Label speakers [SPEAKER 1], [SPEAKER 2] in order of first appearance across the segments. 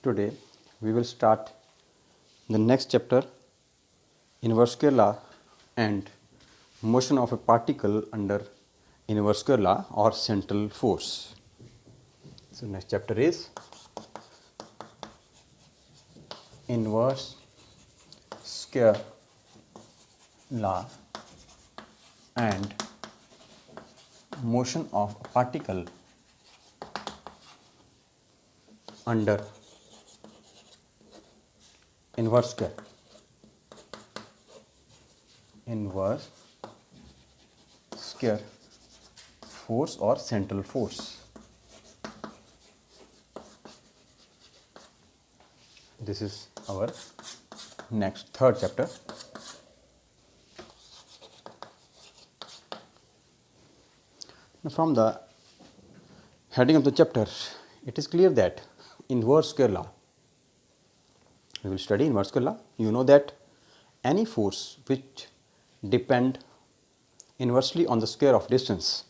[SPEAKER 1] Today we will start the next chapter, inverse square law and motion of a particle under inverse square law or central force. So next chapter is inverse square law and motion of a particle under inverse square force or central force. This is our next third chapter. Now from the heading of the chapter, it is clear that inverse square law, we will study inverse square law. You know that any force which depend inversely on the square of distance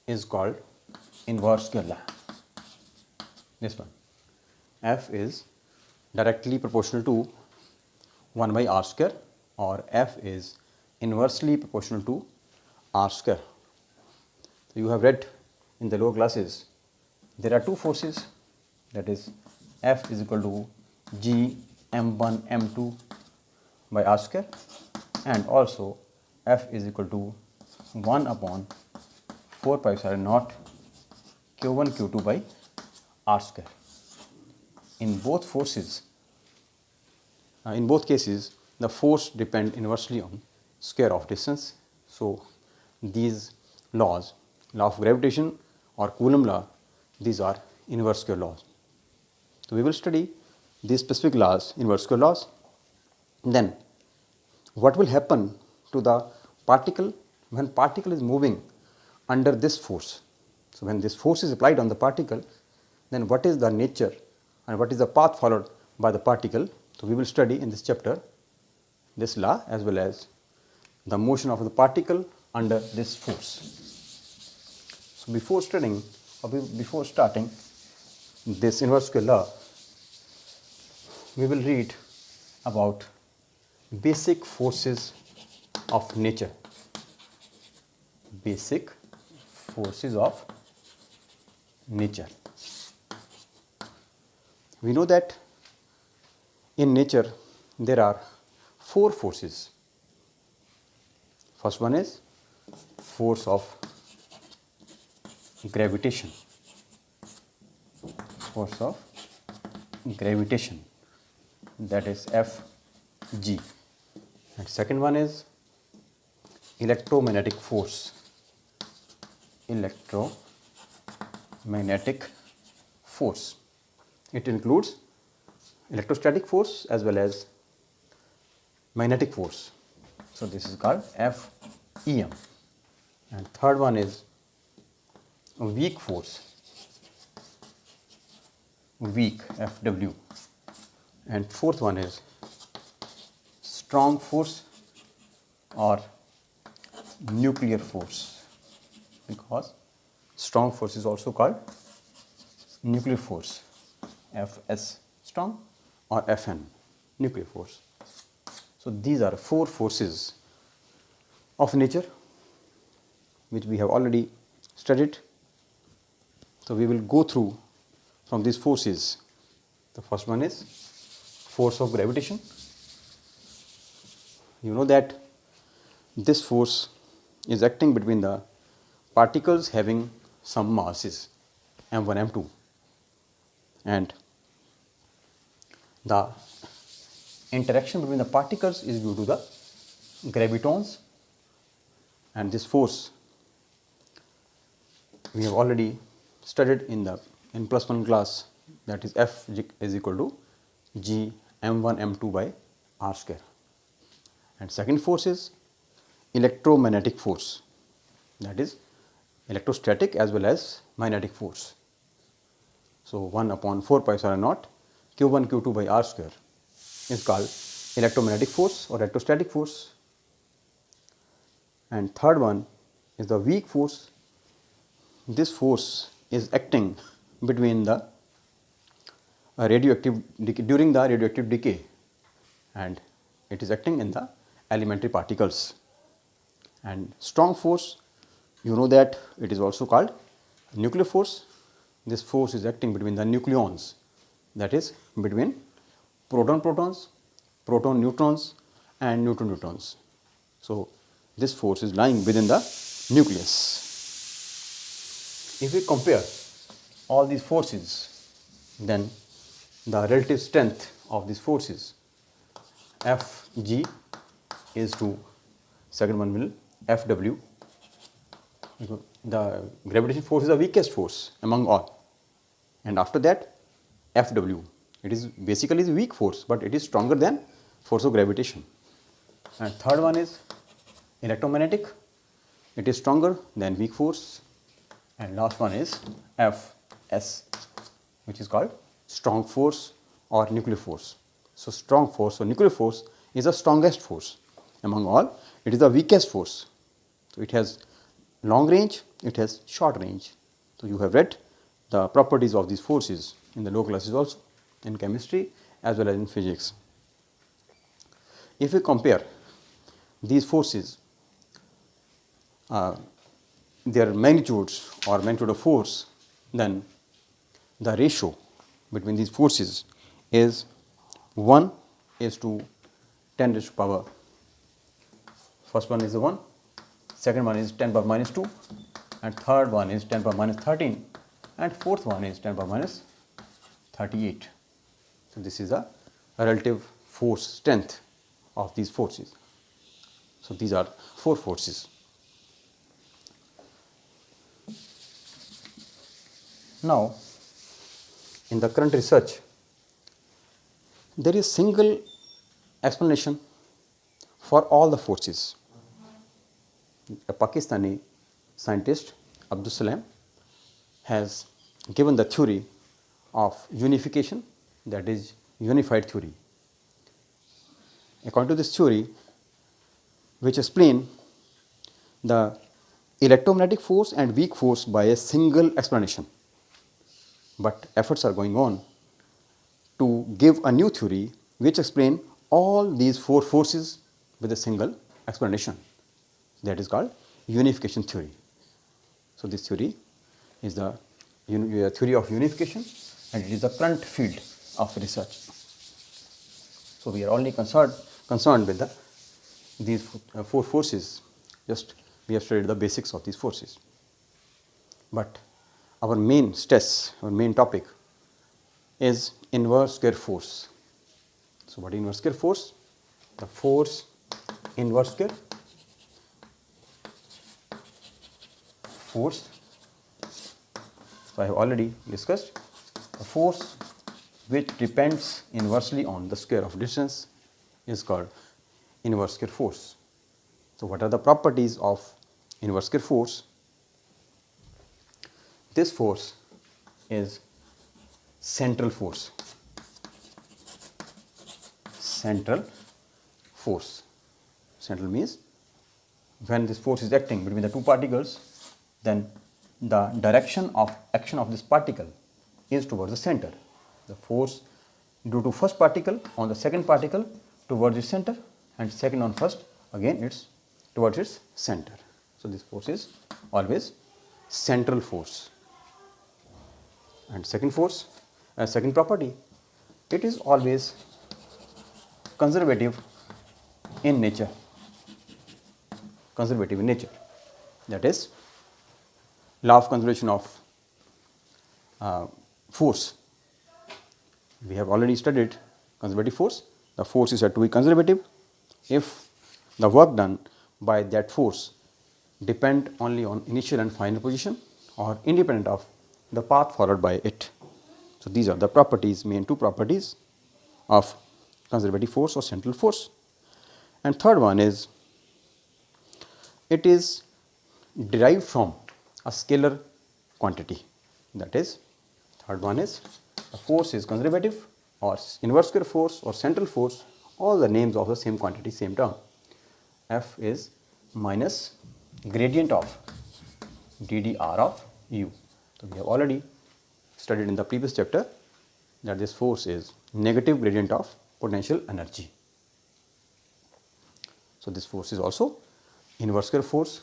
[SPEAKER 1] is called inverse square law. This one, F is directly proportional to 1 by r square, or F is inversely proportional to r square. So you have read in the lower classes there are two forces, that is F is equal to G m1 m2 by r square, and also F is equal to 1 upon 4 pi epsilon naught q1 q2 by r square. In both cases the force depend inversely on square of distance. So these laws, law of gravitation or Coulomb law, these are inverse square laws. So we will study these specific laws, inverse square laws. Then what will happen to the particle when particle is moving under this force? So when this force is applied on the particle, then what is the nature and what is the path followed by the particle? So we will study in this chapter this law as well as the motion of the particle under this force. So before studying or before starting this inverse square law, we will read about basic forces of nature. Basic forces of nature. We know that in nature there are four forces. First one is force of gravitation. Force of gravitation, that is Fg. And second one is electromagnetic force. Electromagnetic force. It includes electrostatic force as well as magnetic force. So this is called Fem. And third one is weak force. Weak, Fw. And fourth one is strong force or nuclear force, because strong force is also called nuclear force, Fs strong or Fn nuclear force. So these are four forces of nature which we have already studied. So we will go through from these forces. The first one is force of gravitation. You know that this force is acting between the particles having some masses m1 m2, and the interaction between the particles is due to the gravitons, and this force we have already studied in +1 class, that is F is equal to G m1 m2 by r square. And second force is electromagnetic force, that is electrostatic as well as magnetic force. So 1 upon 4 pi epsilon naught q1 q2 by r square is called electromagnetic force or electrostatic force. And third one is the weak force. This force is acting between the during the radioactive decay, and it is acting in the elementary particles. And strong force, you know that it is also called nuclear force. This force is acting between the nucleons, that is between proton-protons, proton-neutrons and neutron-neutrons. So, this force is lying within the nucleus. If we compare all these forces, then the relative strength of these forces, Fg is to second one will Fw. The gravitation force is the weakest force among all, and after that Fw. It is basically the weak force, but it is stronger than force of gravitation. And third one is electromagnetic. It is stronger than weak force. And last one is Fs, which is called strong force or nuclear force. So, strong force or nuclear force is the strongest force among all. It is the weakest force. So, it has long range, it has short range. So, you have read the properties of these forces in the lower classes also, in chemistry as well as in physics. If we compare these forces, their magnitudes or magnitude of force, then the ratio between these forces is 1 is to 10 raised to power. First one is the 1, second one is 10 power minus 2, and third one is 10 power minus 13, and fourth one is 10 power minus 38. So, this is the relative force strength of these forces. So, these are 4 forces. Now, in the current research, there is single explanation for all the forces. A Pakistani scientist, Abdul Salam, has given the theory of unification, that is unified theory. According to this theory, which explain the electromagnetic force and weak force by a single explanation, but efforts are going on to give a new theory which explain all these 4 forces with a single explanation, that is called unification theory. So, this theory is the theory of unification, and it is the current field of research. So, we are only concerned with these 4 forces. Just we have studied the basics of these forces, but our main stress, our main topic is inverse square force. So, what is inverse square force? The force inverse square force. So, I have already discussed a force which depends inversely on the square of distance is called inverse square force. So, what are the properties of inverse square force? This force is central force. Central force. Central means when this force is acting between the 2 particles, then the direction of action of this particle is towards the center. The force due to first particle on the second particle towards its center, and second on first, again it's towards its center. So, this force is always central force. And second force, second property, it is always conservative in nature. Conservative in nature, that is law of conservation of force. We have already studied conservative force. The force is said to be conservative if the work done by that force depend only on initial and final position or independent of the path followed by it. So, these are the properties, main 2 properties of conservative force or central force. And third one is, it is derived from a scalar quantity. That is, third one is, the force is conservative or inverse square force or central force, all the names of the same quantity, same term. F is minus gradient of ddr of u. So, we have already studied in the previous chapter that this force is negative gradient of potential energy. So, this force is also inverse square force.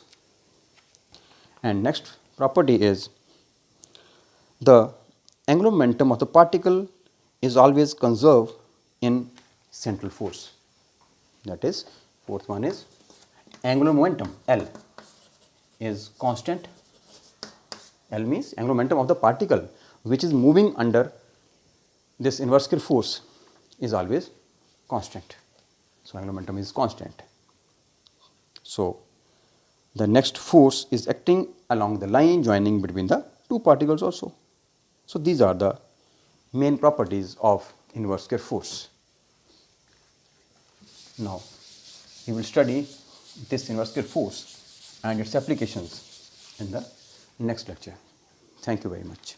[SPEAKER 1] And next property is the angular momentum of the particle is always conserved in central force. That is, fourth one is angular momentum L is constant. L means angular momentum of the particle which is moving under this inverse square force is always constant. So, angular momentum is constant. So, the next force is acting along the line joining between the two particles also. So, these are the main properties of inverse square force. Now, we will study this inverse square force and its applications in the next lecture. Thank you very much.